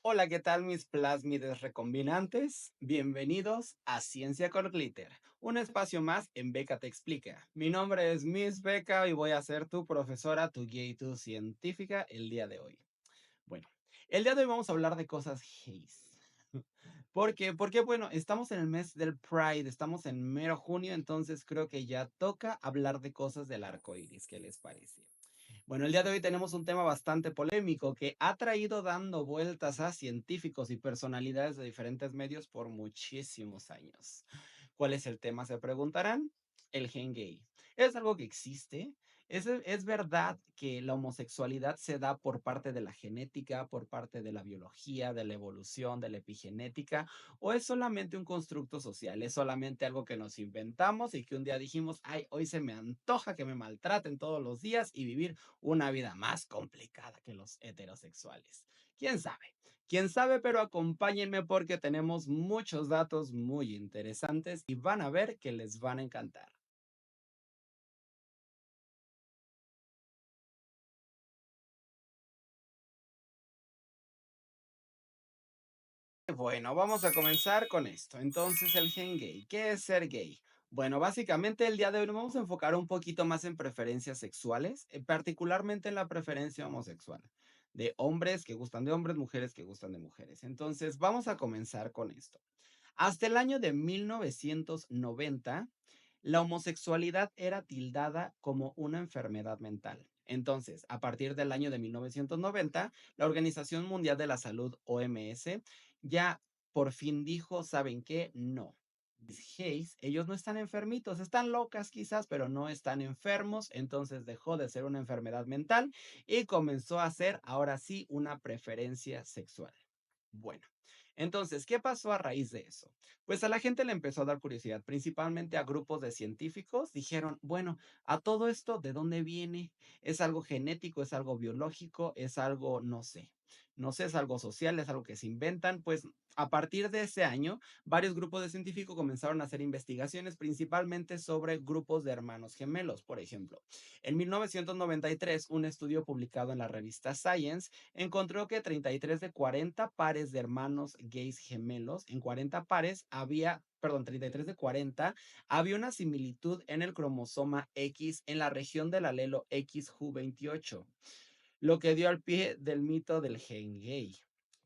Hola, ¿qué tal mis plásmides recombinantes? Bienvenidos a Ciencia con Glitter, un espacio más en Beca Te Explica. Mi nombre es Miss Beca y voy a ser tu profesora, tu guía y tu científica el día de hoy. Bueno, el día de hoy vamos a hablar de cosas gays. ¿Por qué? Porque, bueno, estamos en el mes del Pride, estamos en mero junio, entonces creo que ya toca hablar de cosas del arco iris. ¿Qué les parece? Bueno, el día de hoy tenemos un tema bastante polémico que ha traído dando vueltas a científicos y personalidades de diferentes medios por muchísimos años. ¿Cuál es el tema? Se preguntarán. El gen gay. ¿Es algo que existe? ¿Es verdad que la homosexualidad se da por parte de la genética, por parte de la biología, de la evolución, de la epigenética? ¿O es solamente un constructo social? ¿Es solamente algo que nos inventamos y que un día dijimos, ay, hoy se me antoja que me maltraten todos los días y vivir una vida más complicada que los heterosexuales? ¿Quién sabe? ¿Quién sabe? Pero acompáñenme porque tenemos muchos datos muy interesantes y van a ver que les van a encantar. Bueno, vamos a comenzar con esto. Entonces, el gen gay. ¿Qué es ser gay? Bueno, básicamente el día de hoy nos vamos a enfocar un poquito más en preferencias sexuales, particularmente en la preferencia homosexual, de hombres que gustan de hombres, mujeres que gustan de mujeres. Entonces, vamos a comenzar con esto. Hasta el año de 1990, la homosexualidad era tildada como una enfermedad mental. Entonces, a partir del año de 1990, la Organización Mundial de la Salud, OMS, ya por fin dijo, ¿saben qué? No. Los gays, ellos no están enfermitos, están locas quizás, pero no están enfermos, entonces dejó de ser una enfermedad mental y comenzó a ser ahora sí una preferencia sexual. Bueno, entonces, ¿qué pasó a raíz de eso? Pues a la gente le empezó a dar curiosidad, principalmente a grupos de científicos. Dijeron, bueno, a todo esto, ¿de dónde viene? ¿Es algo genético? ¿Es algo biológico? ¿Es algo, no sé? No sé, es algo social, es algo que se inventan. Pues a partir de ese año, varios grupos de científicos comenzaron a hacer investigaciones, principalmente sobre grupos de hermanos gemelos, por ejemplo. En 1993, un estudio publicado en la revista Science encontró que 33 de 40 pares de hermanos gays gemelos, en 40 pares había, perdón, 33 de 40, había una similitud en el cromosoma X en la región del alelo XQ28, lo que dio al pie del mito del gen gay.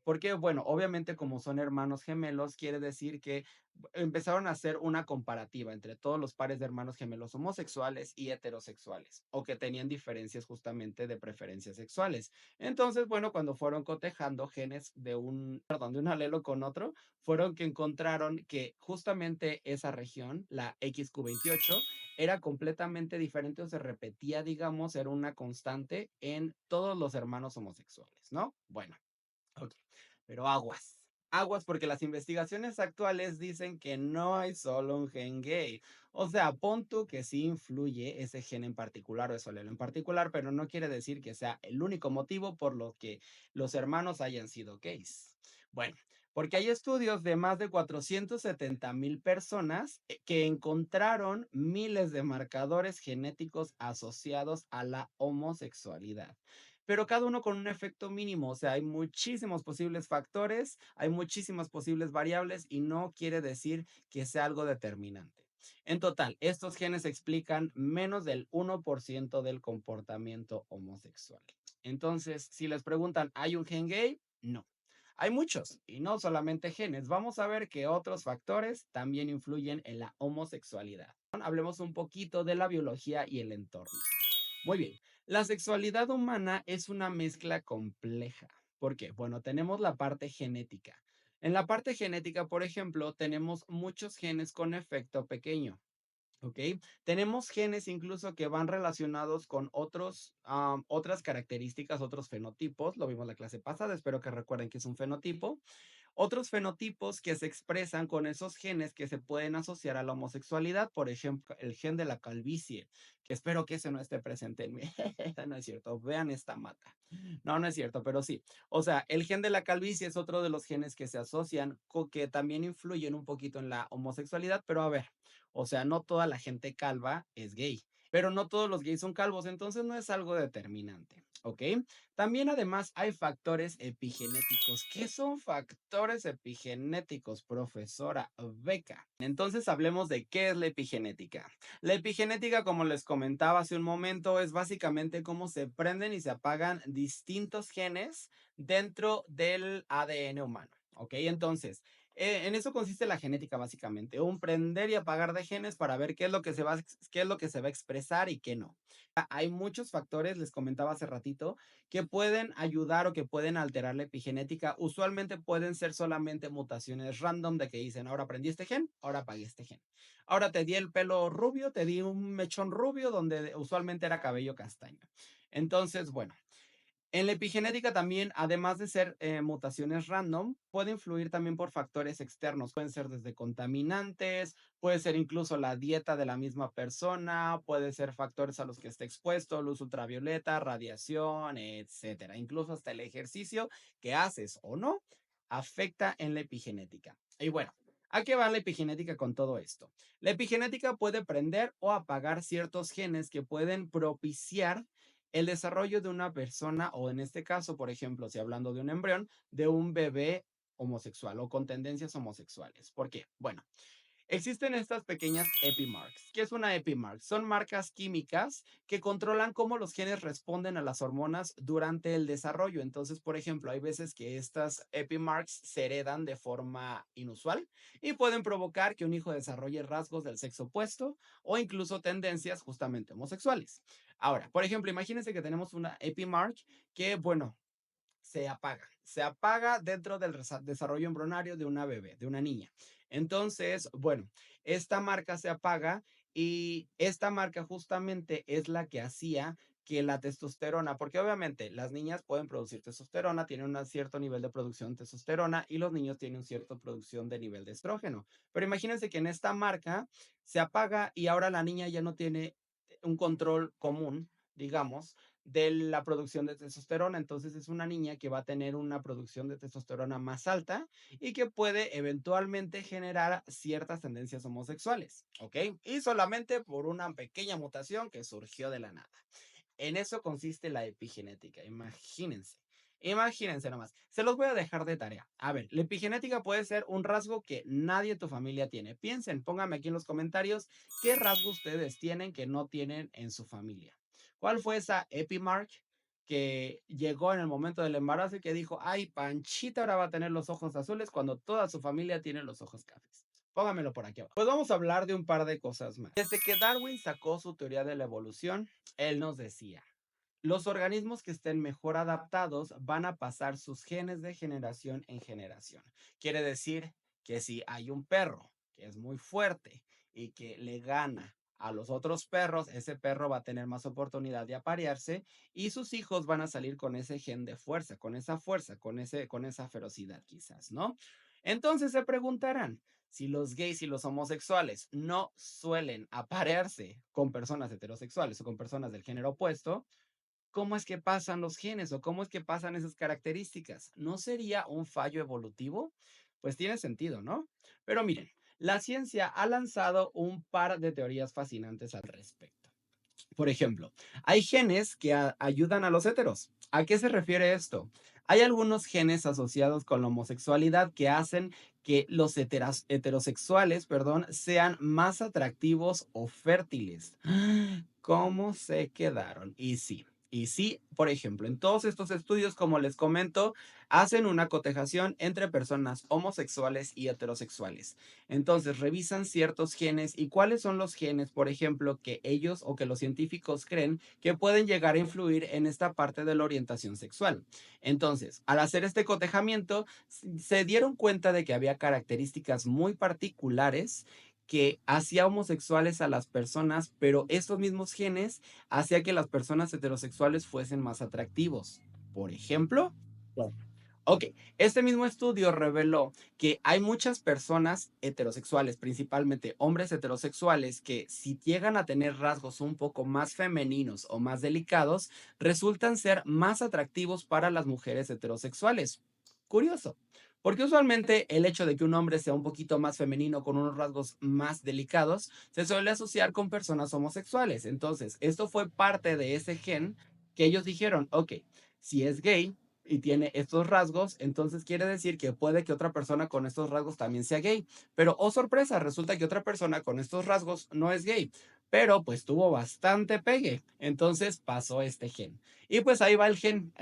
Porque, bueno, obviamente como son hermanos gemelos, quiere decir que empezaron a hacer una comparativa entre todos los pares de hermanos gemelos homosexuales y heterosexuales, o que tenían diferencias justamente de preferencias sexuales. Entonces, bueno, cuando fueron cotejando genes de un, perdón, de un alelo con otro, fueron que encontraron que justamente esa región, la XQ28, era completamente diferente o se repetía, digamos, era una constante en todos los hermanos homosexuales, ¿no? Bueno, ok, pero aguas. Aguas porque las investigaciones actuales dicen que no hay solo un gen gay. O sea, pon tú que sí influye ese gen en particular o ese alelo en particular, pero no quiere decir que sea el único motivo por lo que los hermanos hayan sido gays. Bueno, porque hay estudios de más de 470,000 personas que encontraron miles de marcadores genéticos asociados a la homosexualidad, pero cada uno con un efecto mínimo. O sea, hay muchísimos posibles factores, hay muchísimas posibles variables y no quiere decir que sea algo determinante. En total, estos genes explican menos del 1% del comportamiento homosexual. Entonces, si les preguntan, ¿hay un gen gay? No. Hay muchos, y no solamente genes. Vamos a ver que otros factores también influyen en la homosexualidad. Hablemos un poquito de la biología y el entorno. Muy bien. La sexualidad humana es una mezcla compleja. ¿Por qué? Bueno, tenemos la parte genética. En la parte genética, por ejemplo, tenemos muchos genes con efecto pequeño. ¿Ok? Tenemos genes incluso que van relacionados con otras características, otros fenotipos. Lo vimos la clase pasada, espero que recuerden que es un fenotipo. Otros fenotipos que se expresan con esos genes que se pueden asociar a la homosexualidad, por ejemplo, el gen de la calvicie, que espero que ese no esté presente en mí. No es cierto, vean esta mata. No, no es cierto, pero sí. O sea, el gen de la calvicie es otro de los genes que se asocian, que también influyen un poquito en la homosexualidad, pero a ver, o sea, no toda la gente calva es gay. pero no todos los gays son calvos, entonces no es algo determinante, ¿ok? También además hay factores epigenéticos. ¿Qué son factores epigenéticos, profesora Beca? Entonces hablemos de qué es la epigenética. La epigenética, como les comentaba hace un momento, es básicamente cómo se prenden y se apagan distintos genes dentro del ADN humano. ¿Ok? Entonces, en eso consiste la genética básicamente, un prender y apagar de genes para ver qué es lo que se va, qué es lo que se va a expresar y qué no. Hay muchos factores, les comentaba hace ratito, que pueden ayudar o que pueden alterar la epigenética. Usualmente pueden ser solamente mutaciones random de que dicen, ahora aprendí este gen, ahora apagué este gen. Ahora te di el pelo rubio, te di un mechón rubio donde usualmente era cabello castaño. Entonces, bueno, en la epigenética también, además de ser mutaciones random, puede influir también por factores externos. Pueden ser desde contaminantes, puede ser incluso la dieta de la misma persona, puede ser factores a los que esté expuesto, luz ultravioleta, radiación, etcétera. Incluso hasta el ejercicio que haces o no afecta en la epigenética. Y bueno, ¿a qué va la epigenética con todo esto? La epigenética puede prender o apagar ciertos genes que pueden propiciar el desarrollo de una persona, o en este caso, por ejemplo, si hablando de un embrión, de un bebé homosexual o con tendencias homosexuales. ¿Por qué? Bueno, existen estas pequeñas epimarks. ¿Qué es una epimark? Son marcas químicas que controlan cómo los genes responden a las hormonas durante el desarrollo. Entonces, por ejemplo, hay veces que estas epimarks se heredan de forma inusual y pueden provocar que un hijo desarrolle rasgos del sexo opuesto o incluso tendencias justamente homosexuales. Ahora, por ejemplo, imagínense que tenemos una epimark que, bueno, se apaga dentro del desarrollo embrionario de una bebé, de una niña. Entonces, bueno, esta marca se apaga y esta marca justamente es la que hacía que la testosterona, porque obviamente las niñas pueden producir testosterona, tienen un cierto nivel de producción de testosterona y los niños tienen cierta producción de nivel de estrógeno. Pero imagínense que en esta marca se apaga y ahora la niña ya no tiene un control común, digamos, de la producción de testosterona. Entonces es una niña que va a tener una producción de testosterona más alta y que puede eventualmente generar ciertas tendencias homosexuales, ¿ok? Y solamente por una pequeña mutación que surgió de la nada. En eso consiste la epigenética, imagínense. Imagínense nomás. Se los voy a dejar de tarea. A ver, la epigenética puede ser un rasgo que nadie de tu familia tiene. Piensen, pónganme aquí en los comentarios qué rasgo ustedes tienen que no tienen en su familia. ¿Cuál fue esa epimark que llegó en el momento del embarazo y que dijo, ay, Panchita ahora va a tener los ojos azules cuando toda su familia tiene los ojos cafés? Póngamelo por aquí abajo. Pues vamos a hablar de un par de cosas más. Desde que Darwin sacó su teoría de la evolución, él nos decía, los organismos que estén mejor adaptados van a pasar sus genes de generación en generación. Quiere decir que si hay un perro que es muy fuerte y que le gana a los otros perros, ese perro va a tener más oportunidad de aparearse y sus hijos van a salir con ese gen de fuerza, con esa ferocidad quizás, ¿no? Entonces se preguntarán, si los gays y los homosexuales no suelen aparearse con personas heterosexuales o con personas del género opuesto, ¿cómo es que pasan los genes o cómo es que pasan esas características? ¿No sería un fallo evolutivo? Pues tiene sentido, ¿no? Pero miren, la ciencia ha lanzado un par de teorías fascinantes al respecto. Por ejemplo, hay genes que ayudan a los heteros. ¿A qué se refiere esto? Hay algunos genes asociados con la homosexualidad que hacen que los heterosexuales, perdón, sean más atractivos o fértiles. ¿Cómo se quedaron? Y sí, por ejemplo, en todos estos estudios, como les comento, hacen una cotejación entre personas homosexuales y heterosexuales. Entonces, revisan ciertos genes y cuáles son los genes, por ejemplo, que ellos o que los científicos creen que pueden llegar a influir en esta parte de la orientación sexual. Entonces, al hacer este cotejamiento, se dieron cuenta de que había características muy particulares que hacía homosexuales a las personas, pero estos mismos genes hacía que las personas heterosexuales fuesen más atractivos. Por ejemplo, ok, este mismo estudio reveló que hay muchas personas heterosexuales, principalmente hombres heterosexuales, que si llegan a tener rasgos un poco más femeninos o más delicados, resultan ser más atractivos para las mujeres heterosexuales. Curioso. Porque usualmente el hecho de que un hombre sea un poquito más femenino con unos rasgos más delicados se suele asociar con personas homosexuales. Entonces, esto fue parte de ese gen que ellos dijeron, ok, si es gay y tiene estos rasgos, entonces quiere decir que puede que otra persona con estos rasgos también sea gay. Pero, oh sorpresa, resulta que otra persona con estos rasgos no es gay, pero pues tuvo bastante pegue. Entonces pasó este gen. Y pues ahí va el gen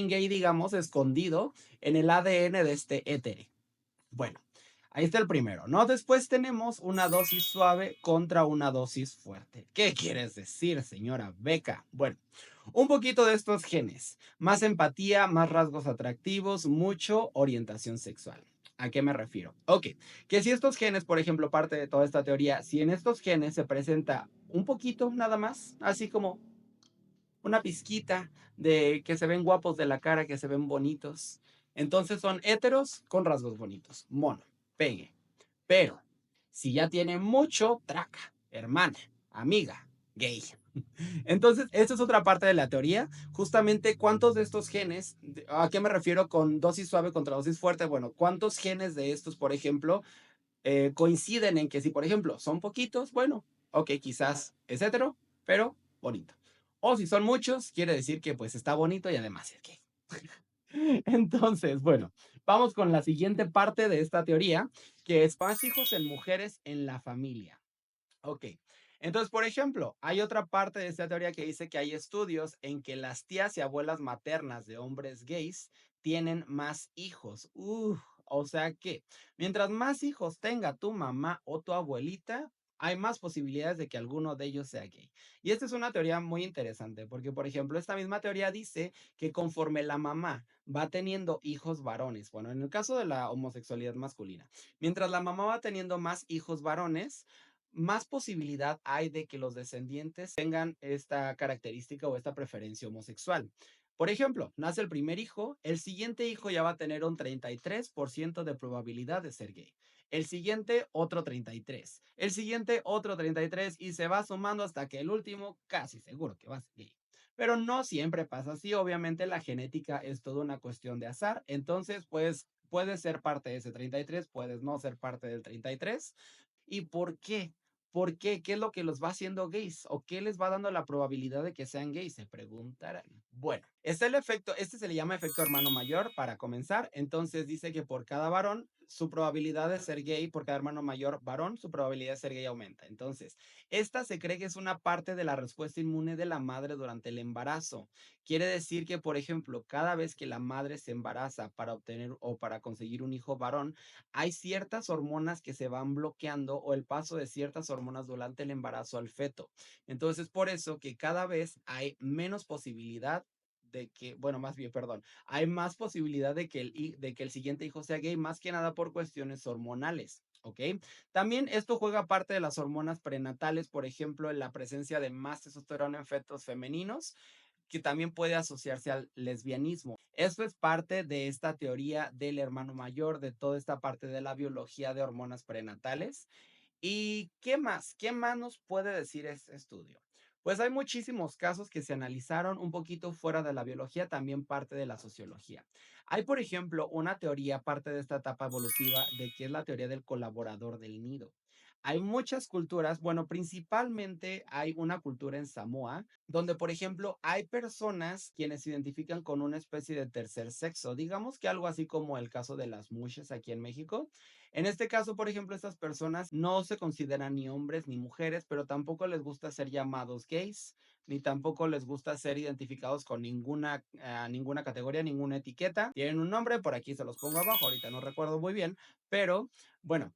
gay, digamos, escondido en el ADN de este éter. Bueno, ahí está el primero, ¿no? Después tenemos una dosis suave contra una dosis fuerte. ¿Qué quieres decir, señora Beca? Bueno, un poquito de estos genes. Más empatía, más rasgos atractivos, mucho orientación sexual. ¿A qué me refiero? Ok, que si estos genes, por ejemplo, parte de toda esta teoría, si en estos genes se presenta un poquito nada más, así como una pizquita de que se ven guapos de la cara, que se ven bonitos. Entonces son héteros con rasgos bonitos, mono, pegue. Pero si ya tiene mucho, traca, hermana, amiga, gay. Entonces, esta es otra parte de la teoría. Justamente, ¿cuántos de estos genes, a qué me refiero con dosis suave contra dosis fuerte? Bueno, ¿cuántos genes de estos, por ejemplo, coinciden en que si, por ejemplo, son poquitos, bueno, ok, quizás es hetero, pero bonito. O si son muchos, quiere decir que pues está bonito y además es gay. Entonces, bueno, vamos con la siguiente parte de esta teoría, que es más hijos en mujeres en la familia. Ok. Entonces, por ejemplo, hay otra parte de esta teoría que dice que hay estudios en que las tías y abuelas maternas de hombres gays tienen más hijos. O sea que mientras más hijos tenga tu mamá o tu abuelita, hay más posibilidades de que alguno de ellos sea gay. Y esta es una teoría muy interesante porque, por ejemplo, esta misma teoría dice que conforme la mamá va teniendo hijos varones, bueno, en el caso de la homosexualidad masculina, mientras la mamá va teniendo más hijos varones, más posibilidad hay de que los descendientes tengan esta característica o esta preferencia homosexual. Por ejemplo, nace el primer hijo, el siguiente hijo ya va a tener un 33% de probabilidad de ser gay. El siguiente, otro 33. El siguiente, otro 33 y se va sumando hasta que el último casi seguro que va a ser gay. Pero no siempre pasa así, obviamente la genética es toda una cuestión de azar, entonces pues puedes ser parte de ese 33, puedes no ser parte del 33. ¿Y por qué? ¿Por qué? ¿Qué es lo que los va haciendo gays? ¿O qué les va dando la probabilidad de que sean gays? Se preguntarán. Bueno, está el efecto, este se le llama efecto hermano mayor para comenzar. Entonces dice que por cada varón, su probabilidad de ser gay, por cada hermano mayor varón, su probabilidad de ser gay aumenta. Entonces, esta se cree que es una parte de la respuesta inmune de la madre durante el embarazo. Quiere decir que, por ejemplo, cada vez que la madre se embaraza para obtener o para conseguir un hijo varón, hay ciertas hormonas que se van bloqueando o el paso de ciertas hormonas durante el embarazo al feto. Entonces, por eso que cada vez hay menos posibilidad de que, bueno, más bien, perdón, hay más posibilidad de que el siguiente hijo sea gay, más que nada por cuestiones hormonales. ¿Ok? También esto juega parte de las hormonas prenatales, por ejemplo, en la presencia de más testosterona en fetos femeninos, que también puede asociarse al lesbianismo. Esto es parte de esta teoría del hermano mayor, de toda esta parte de la biología de hormonas prenatales. ¿Y qué más? ¿Qué más nos puede decir este estudio? Pues hay muchísimos casos que se analizaron un poquito fuera de la biología, también parte de la sociología. Hay, por ejemplo, una teoría, parte de esta etapa evolutiva, de que es la teoría del colaborador del nido. Hay muchas culturas, bueno, principalmente hay una cultura en Samoa, donde, por ejemplo, hay personas quienes se identifican con una especie de tercer sexo, digamos que algo así como el caso de las mushes aquí en México. En este caso, por ejemplo, estas personas no se consideran ni hombres ni mujeres, pero tampoco les gusta ser llamados gays, ni tampoco les gusta ser identificados con ninguna categoría, ninguna etiqueta. Tienen un nombre, por aquí se los pongo abajo, ahorita no recuerdo muy bien, pero bueno,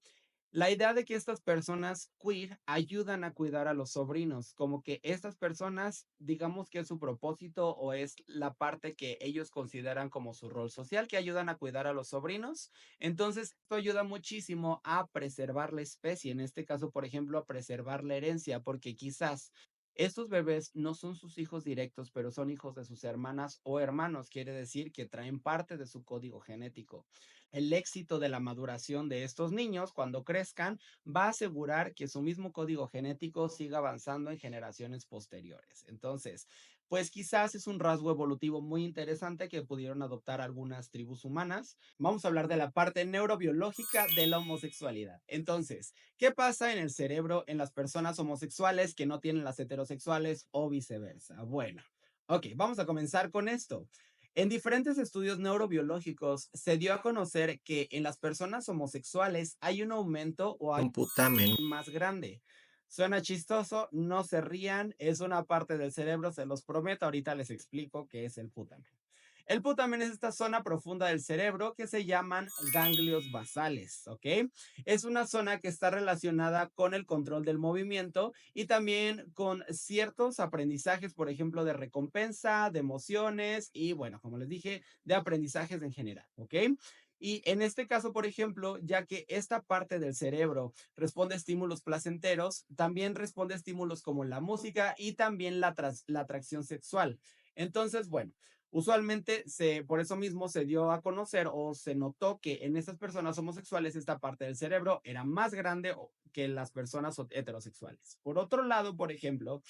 la idea de que estas personas queer ayudan a cuidar a los sobrinos, como que estas personas, digamos que es su propósito o es la parte que ellos consideran como su rol social, que ayudan a cuidar a los sobrinos. Entonces, esto ayuda muchísimo a preservar la especie, en este caso, por ejemplo, a preservar la herencia, porque quizás estos bebés no son sus hijos directos, pero son hijos de sus hermanas o hermanos, quiere decir que traen parte de su código genético. El éxito de la maduración de estos niños cuando crezcan va a asegurar que su mismo código genético siga avanzando en generaciones posteriores. Entonces, pues quizás es un rasgo evolutivo muy interesante que pudieron adoptar algunas tribus humanas. Vamos a hablar de la parte neurobiológica de la homosexualidad. Entonces, ¿qué pasa en el cerebro en las personas homosexuales que no tienen las heterosexuales o viceversa? Bueno, ok, vamos a comenzar con esto. En diferentes estudios neurobiológicos se dio a conocer que en las personas homosexuales hay un aumento o hay Un putamen. más grande. Suena chistoso, no se rían, es una parte del cerebro, se los prometo, ahorita les explico qué es el putamen. El putamen es esta zona profunda del cerebro que se llaman ganglios basales, ¿ok? Es una zona que está relacionada con el control del movimiento y también con ciertos aprendizajes, por ejemplo, de recompensa, de emociones y, bueno, como les dije, de aprendizajes en general, ¿ok? Y en este caso, por ejemplo, ya que esta parte del cerebro responde a estímulos placenteros, también responde a estímulos como la música y también la atracción sexual. Entonces, bueno, usualmente por eso mismo se dio a conocer o se notó que en estas personas homosexuales esta parte del cerebro era más grande que en las personas heterosexuales. Por otro lado, por ejemplo,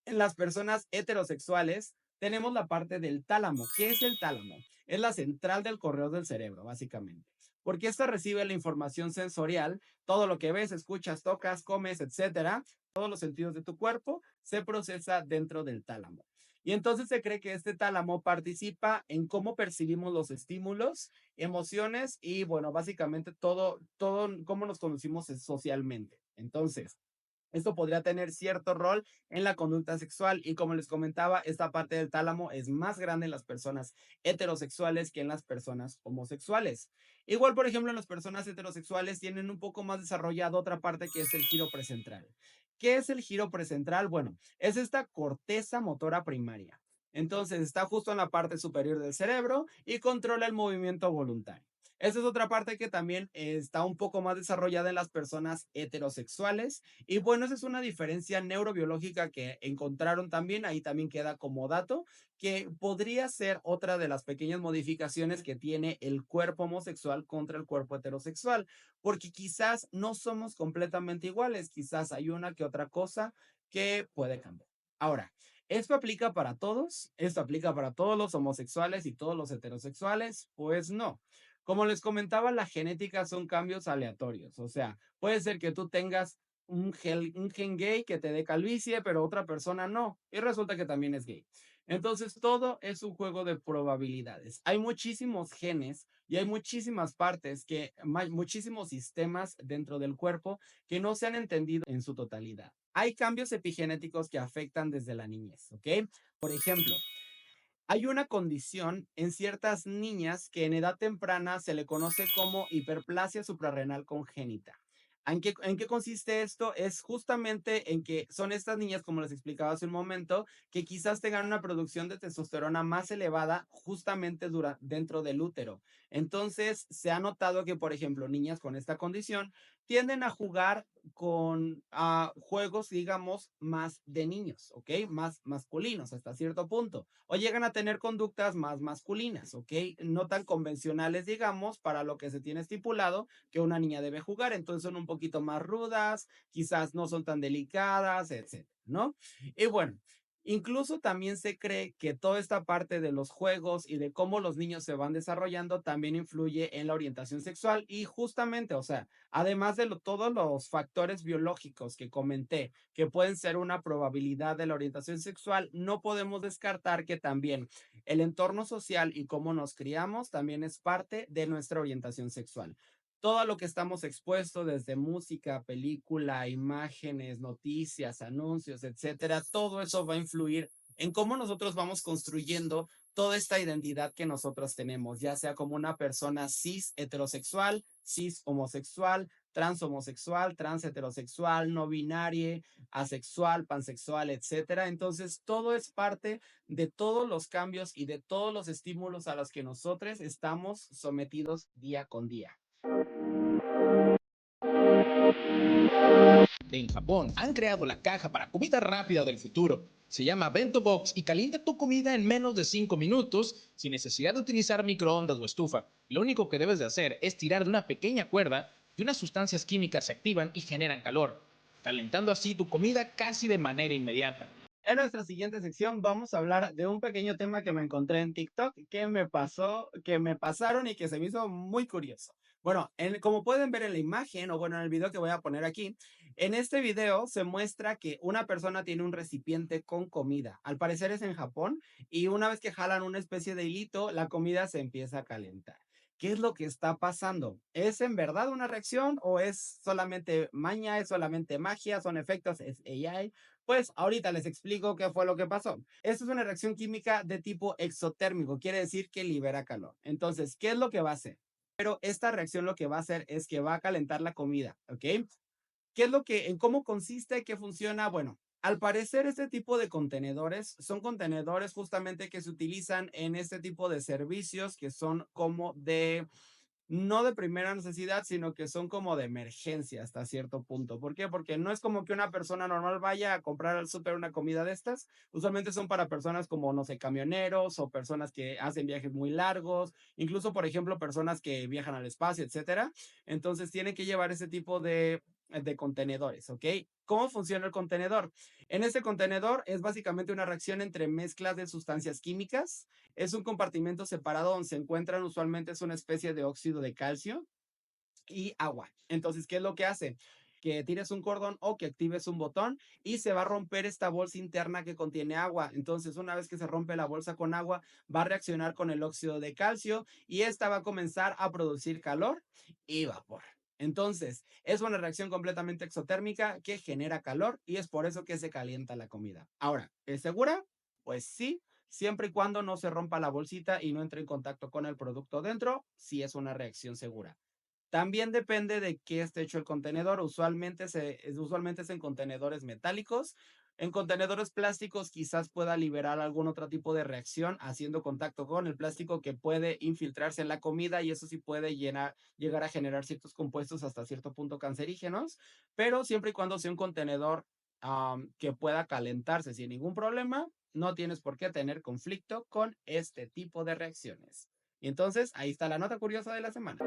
en las personas heterosexuales tenemos la parte del tálamo. ¿Qué es el tálamo? Es la central del correo del cerebro, básicamente. Porque esta recibe la información sensorial, todo lo que ves, escuchas, tocas, comes, etcétera, todos los sentidos de tu cuerpo se procesa dentro del tálamo. Y entonces se cree que este tálamo participa en cómo percibimos los estímulos, emociones y, bueno, básicamente todo cómo nos conducimos socialmente. Entonces, esto podría tener cierto rol en la conducta sexual y como les comentaba, esta parte del tálamo es más grande en las personas heterosexuales que en las personas homosexuales. Igual, por ejemplo, en las personas heterosexuales tienen un poco más desarrollado otra parte que es el giro precentral. ¿Qué es el giro precentral? Bueno, es esta corteza motora primaria. Entonces está justo en la parte superior del cerebro y controla el movimiento voluntario. Esa es otra parte que también está un poco más desarrollada en las personas heterosexuales y bueno, esa es una diferencia neurobiológica que encontraron también, ahí también queda como dato, que podría ser otra de las pequeñas modificaciones que tiene el cuerpo homosexual contra el cuerpo heterosexual, porque quizás no somos completamente iguales, quizás hay una que otra cosa que puede cambiar. Ahora, ¿esto aplica para todos? ¿Esto aplica para todos los homosexuales y todos los heterosexuales? Pues no. Como les comentaba, la genética son cambios aleatorios, o sea, puede ser que tú tengas un gen gay que te dé calvicie, pero otra persona no. Y resulta que también es gay. Entonces, todo es un juego de probabilidades. Hay muchísimos genes y hay muchísimas partes muchísimos sistemas dentro del cuerpo que no se han entendido en su totalidad. Hay cambios epigenéticos que afectan desde la niñez, ¿ok? Por ejemplo, hay una condición en ciertas niñas que en edad temprana se le conoce como hiperplasia suprarrenal congénita. ¿En qué consiste esto? Es justamente en que son estas niñas, como les explicaba hace un momento, que quizás tengan una producción de testosterona más elevada justamente dentro del útero. Entonces, se ha notado que, por ejemplo, niñas con esta condición tienden a jugar con juegos, digamos, más de niños, ¿ok? Más masculinos hasta cierto punto. O llegan a tener conductas más masculinas, ¿ok? No tan convencionales, digamos, para lo que se tiene estipulado que una niña debe jugar. Entonces son un poquito más rudas, quizás no son tan delicadas, etcétera, ¿no? Y bueno, incluso también se cree que toda esta parte de los juegos y de cómo los niños se van desarrollando también influye en la orientación sexual y justamente, o sea, además de todos los factores biológicos que comenté, que pueden ser una probabilidad de la orientación sexual, no podemos descartar que también el entorno social y cómo nos criamos también es parte de nuestra orientación sexual. Todo lo que estamos expuestos, desde música, película, imágenes, noticias, anuncios, etcétera, todo eso va a influir en cómo nosotros vamos construyendo toda esta identidad que nosotros tenemos, ya sea como una persona cis heterosexual, cis homosexual, trans homosexual, trans heterosexual, no binaria, asexual, pansexual, etcétera. Entonces, todo es parte de todos los cambios y de todos los estímulos a los que nosotros estamos sometidos día con día. En Japón han creado la caja para comida rápida del futuro. Se llama Bento Box y calienta tu comida en menos de 5 minutos sin necesidad de utilizar microondas o estufa. Lo único que debes de hacer es tirar de una pequeña cuerda y unas sustancias químicas se activan y generan calor, calentando así tu comida casi de manera inmediata. En nuestra siguiente sección vamos a hablar de un pequeño tema que me encontré en TikTok, que me pasó, que me pasaron y que se me hizo muy curioso. Bueno, como pueden ver en la imagen, o bueno, en el video que voy a poner aquí, en este video se muestra que una persona tiene un recipiente con comida. Al parecer es en Japón y una vez que jalan una especie de hilito, la comida se empieza a calentar. ¿Qué es lo que está pasando? ¿Es en verdad una reacción o es solamente maña, es solamente magia, son efectos, es AI? Pues ahorita les explico qué fue lo que pasó. Esto es una reacción química de tipo exotérmico, quiere decir que libera calor. Entonces, ¿qué es lo que va a hacer? Pero esta reacción lo que va a hacer es que va a calentar la comida, ¿ok? ¿Qué es lo que, en cómo consiste, qué funciona? Bueno, al parecer este tipo de contenedores son contenedores justamente que se utilizan en este tipo de servicios que son como de no de primera necesidad, sino que son como de emergencia hasta cierto punto. ¿Por qué? Porque no es como que una persona normal vaya a comprar al súper una comida de estas. Usualmente son para personas como, no sé, camioneros o personas que hacen viajes muy largos, incluso, por ejemplo, personas que viajan al espacio, etcétera. Entonces tienen que llevar ese tipo de contenedores, ¿ok? ¿Cómo funciona el contenedor? En este contenedor es básicamente una reacción entre mezclas de sustancias químicas. Es un compartimento separado donde se encuentran usualmente es una especie de óxido de calcio y agua. Entonces, ¿qué es lo que hace? Que tires un cordón o que actives un botón y se va a romper esta bolsa interna que contiene agua. Entonces, una vez que se rompe la bolsa con agua, va a reaccionar con el óxido de calcio y esta va a comenzar a producir calor y vapor. Entonces, es una reacción completamente exotérmica que genera calor y es por eso que se calienta la comida. Ahora, ¿es segura? Pues sí, siempre y cuando no se rompa la bolsita y no entre en contacto con el producto dentro, sí es una reacción segura. También depende de qué esté hecho el contenedor. Usualmente es en contenedores metálicos. En contenedores plásticos quizás pueda liberar algún otro tipo de reacción haciendo contacto con el plástico que puede infiltrarse en la comida y eso sí puede llegar a generar ciertos compuestos hasta cierto punto cancerígenos, pero siempre y cuando sea un contenedor que pueda calentarse sin ningún problema, no tienes por qué tener conflicto con este tipo de reacciones. Y entonces ahí está la nota curiosa de la semana.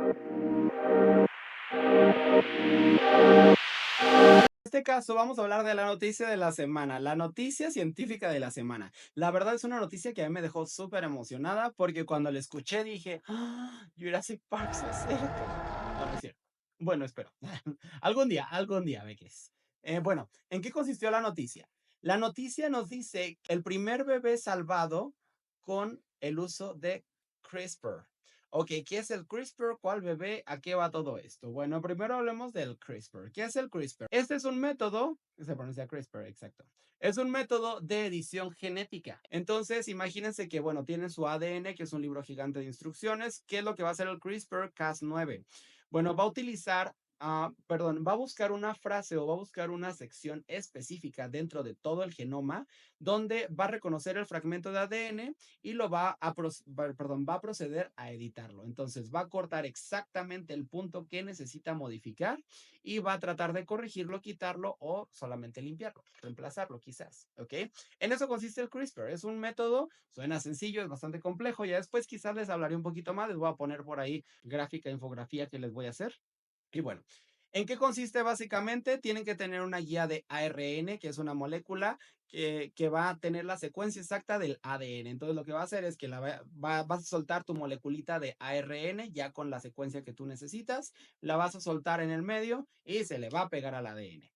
En este caso vamos a hablar de la noticia de la semana, la noticia científica de la semana. La verdad es una noticia que a mí me dejó súper emocionada porque cuando la escuché dije, "Ah, Jurassic Park se acerca". No, no es cierto. Bueno, espero. Algún día, Beques. Bueno, ¿en qué consistió la noticia? La noticia nos dice que el primer bebé salvado con el uso de CRISPR. Ok, ¿qué es el CRISPR? ¿Cuál bebé? ¿A qué va todo esto? Bueno, primero hablemos del CRISPR. ¿Qué es el CRISPR? Este es un método, se pronuncia CRISPR, exacto. Es un método de edición genética. Entonces, imagínense que, bueno, tienen su ADN, que es un libro gigante de instrucciones. ¿Qué es lo que va a hacer el CRISPR-Cas9? Bueno, va a utilizar va a buscar una frase o va a buscar una sección específica dentro de todo el genoma donde va a reconocer el fragmento de ADN y lo va a proceder a editarlo. Entonces va a cortar exactamente el punto que necesita modificar y va a tratar de corregirlo, quitarlo o solamente limpiarlo, reemplazarlo quizás, ¿ok? En eso consiste el CRISPR. Es un método, suena sencillo, es bastante complejo. Ya después quizás les hablaré un poquito más, les voy a poner por ahí gráfica, infografía que les voy a hacer. Y bueno, ¿en qué consiste básicamente? Tienen que tener una guía de ARN, que es una molécula que va a tener la secuencia exacta del ADN. Entonces, lo que va a hacer es que vas a soltar tu moleculita de ARN ya con la secuencia que tú necesitas, la vas a soltar en el medio y se le va a pegar al ADN,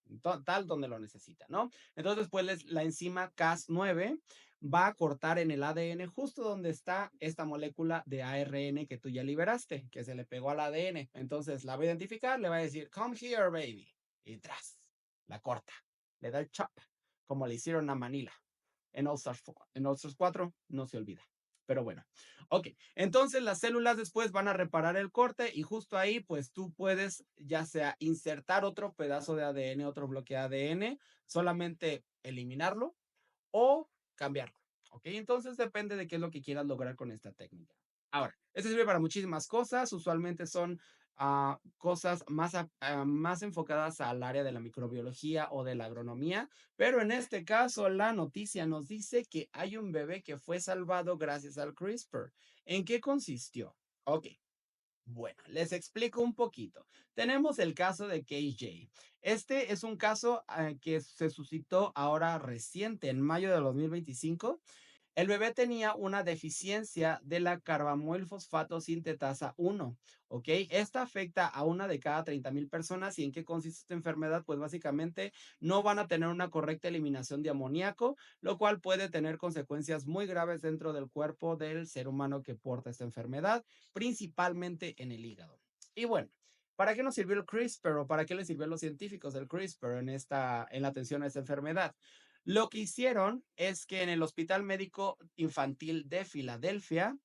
tal donde lo necesita, ¿no? Entonces, pues la enzima Cas9 va a cortar en el ADN justo donde está esta molécula de ARN que tú ya liberaste, que se le pegó al ADN. Entonces la va a identificar, le va a decir, come here, baby. Y tras, la corta, le da el chop, como le hicieron a Manila. En All Stars 4, en All Stars 4 no se olvida. Pero bueno, ok. Entonces las células después van a reparar el corte y justo ahí pues tú puedes ya sea insertar otro pedazo de ADN, otro bloque de ADN, solamente eliminarlo o cambiarlo. ¿Ok? Entonces depende de qué es lo que quieras lograr con esta técnica. Ahora, esto sirve para muchísimas cosas. Usualmente son cosas más enfocadas al área de la microbiología o de la agronomía. Pero en este caso, la noticia nos dice que hay un bebé que fue salvado gracias al CRISPR. ¿En qué consistió? Ok. Bueno, les explico un poquito. Tenemos el caso de KJ. Este es un caso que se suscitó ahora reciente, en mayo de 2025. El bebé tenía una deficiencia de la carbamoil-fosfato sintetasa 1, ¿ok? Esta afecta a una de cada 30,000 personas. ¿Y en qué consiste esta enfermedad? Pues básicamente no van a tener una correcta eliminación de amoníaco, lo cual puede tener consecuencias muy graves dentro del cuerpo del ser humano que porta esta enfermedad, principalmente en el hígado. Y bueno, ¿para qué nos sirvió el CRISPR o para qué le sirvió a los científicos el CRISPR en la atención a esta enfermedad? Lo que hicieron es que en el Hospital Médico Infantil de Filadelfia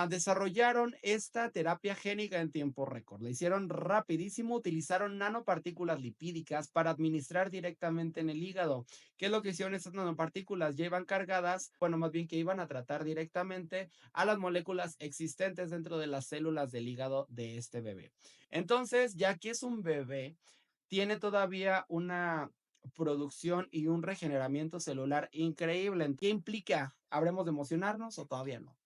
desarrollaron esta terapia génica en tiempo récord. La hicieron rapidísimo, utilizaron nanopartículas lipídicas para administrar directamente en el hígado. ¿Qué es lo que hicieron estas nanopartículas? Ya iban cargadas, bueno, más bien que iban a tratar directamente a las moléculas existentes dentro de las células del hígado de este bebé. Entonces, ya que es un bebé, tiene todavía una producción y un regeneramiento celular increíble. ¿Qué implica? ¿Habremos de emocionarnos o todavía no?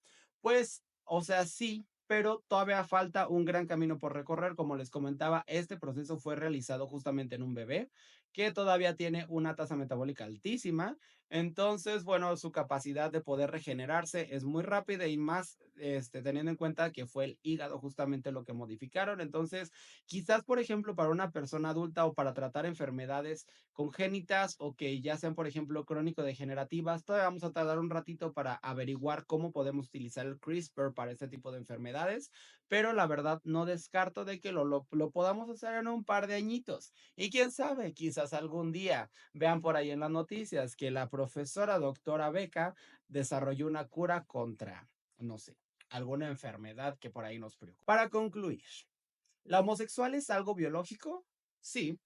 Pues, o sea, sí, pero todavía falta un gran camino por recorrer. Como les comentaba, este proceso fue realizado justamente en un bebé que todavía tiene una tasa metabólica altísima. Entonces, bueno, su capacidad de poder regenerarse es muy rápida y más teniendo en cuenta que fue el hígado justamente lo que modificaron. Entonces, quizás, por ejemplo, para una persona adulta o para tratar enfermedades congénitas o que ya sean, por ejemplo, crónico-degenerativas, todavía vamos a tardar un ratito para averiguar cómo podemos utilizar el CRISPR para este tipo de enfermedades, pero la verdad no descarto de que lo podamos hacer en un par de añitos. Y quién sabe, quizás algún día vean por ahí en las noticias que la profesora doctora Beca desarrolló una cura contra, no sé, alguna enfermedad que por ahí nos preocupa. Para concluir, ¿la homosexual es algo biológico? Sí,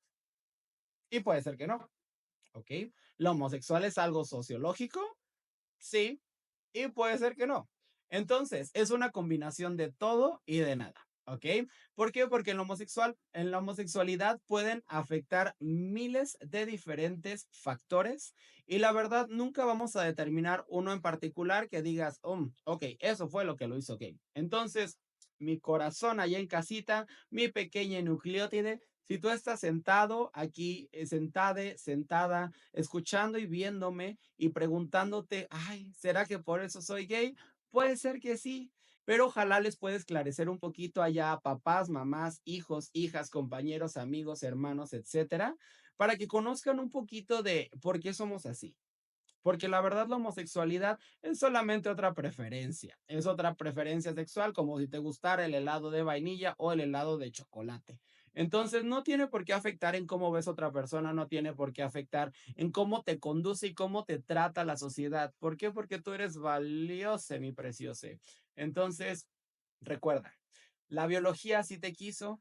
y puede ser que no, ¿ok? ¿La homosexual es algo sociológico? Sí, y puede ser que no. Entonces, es una combinación de todo y de nada, ¿ok? ¿Por qué? Porque en la homosexualidad pueden afectar miles de diferentes factores y la verdad nunca vamos a determinar uno en particular que digas, ok, eso fue lo que lo hizo gay. Entonces, mi corazón allá en casita, mi pequeña nucleótide, si tú estás sentado aquí, sentada, escuchando y viéndome y preguntándote, ay, ¿será que por eso soy gay? Puede ser que sí, pero ojalá les pueda esclarecer un poquito allá a papás, mamás, hijos, hijas, compañeros, amigos, hermanos, etcétera, para que conozcan un poquito de por qué somos así. Porque la verdad la homosexualidad es solamente otra preferencia, es otra preferencia sexual, como si te gustara el helado de vainilla o el helado de chocolate. Entonces no tiene por qué afectar en cómo ves a otra persona, no tiene por qué afectar en cómo te conduce y cómo te trata la sociedad. ¿Por qué? Porque tú eres valioso, mi precioso. Entonces, recuerda, la biología sí te quiso,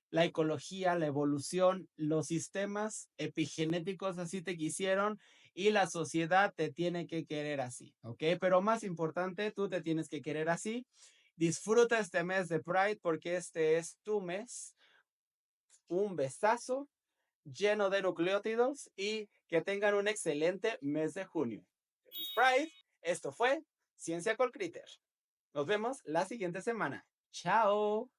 la ecología, la evolución, los sistemas epigenéticos así te quisieron y la sociedad te tiene que querer así, ¿ok? Pero más importante, tú te tienes que querer así. Disfruta este mes de Pride porque este es tu mes. Un besazo lleno de nucleótidos y que tengan un excelente mes de junio. Feliz Pride. Esto fue Ciencia con Critter. Nos vemos la siguiente semana. Chao.